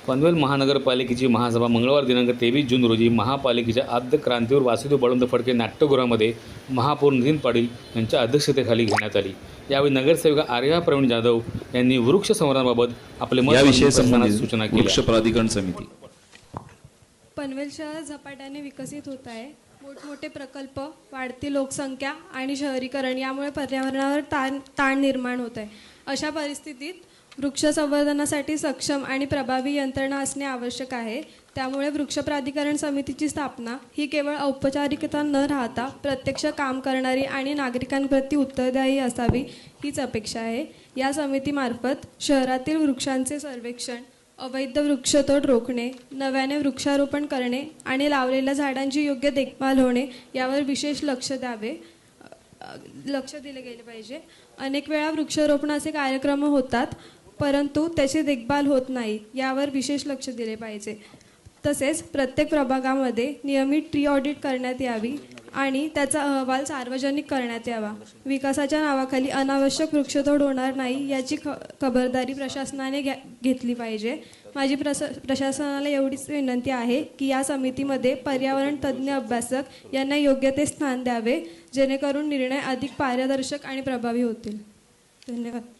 पनवेल महानगरपालिकेची महासभा मंगळवार दिनांक 23 जून रोजी महापालिकेच्या आद्य क्रांतीवीर वासुदेव बळवंत फडके नाट्यगृहामध्ये महापौर नितीन पाटील यांच्या अध्यक्षतेखाली घेण्यात आली। यावेळी नगरसेविका आर्या प्रवीण जाधव यांनी वृक्ष संवर्धनाबाबत आपले मत मांडून सूचना केली। वृक्ष प्राधिकरण समिती पनवेल शहर झपाट्याने विकसित होत आहे। मोठमोठे प्रकल्प, वाढती लोकसंख्या आणि शहरीकरण यामुळे पर्यावरणावर ताण निर्माण होत आहे। अशा परिस्थितीत वृक्ष संवर्धनासाठी सक्षम आणि प्रभावी यंत्रणा असणे आवश्यक आहे। त्यामुळे वृक्ष प्राधिकरण समितीची स्थापना ही केवळ औपचारिकता न राहता प्रत्यक्ष काम करणारी आणि नागरिकांप्रती उत्तरदायी असावी हीच अपेक्षा आहे। या समितीमार्फत शहरातील वृक्षांचे सर्वेक्षण, अवैध वृक्षतोड रोखणे, नव्याने वृक्षारोपण करणे आणि लावलेल्या झाडांची योग्य देखभाल होणे यावर विशेष लक्ष दिले गेले पाहिजे। अनेक वेळा वृक्षारोपणाचे कार्यक्रम होतात परंतु त्याची देखभाल होत नाही, यावर विशेष लक्ष दिले पाहिजे। तसेच प्रत्येक प्रभागामध्ये नियमित ट्री ऑडिट करण्यात यावी आणि त्याचा अहवाल सार्वजनिक करण्यात यावा। विकासाच्या नावाखाली अनावश्यक वृक्षतोड होणार नाही याची खबरदारी प्रशासनाने घेतली पाहिजे। माझी प्रशासनाला एवढीच विनंती आहे की या समितीमध्ये पर्यावरण तज्ज्ञ अभ्यासक यांना योग्य ते स्थान द्यावे, जेणेकरून निर्णय अधिक पारदर्शक आणि प्रभावी होतील। धन्यवाद।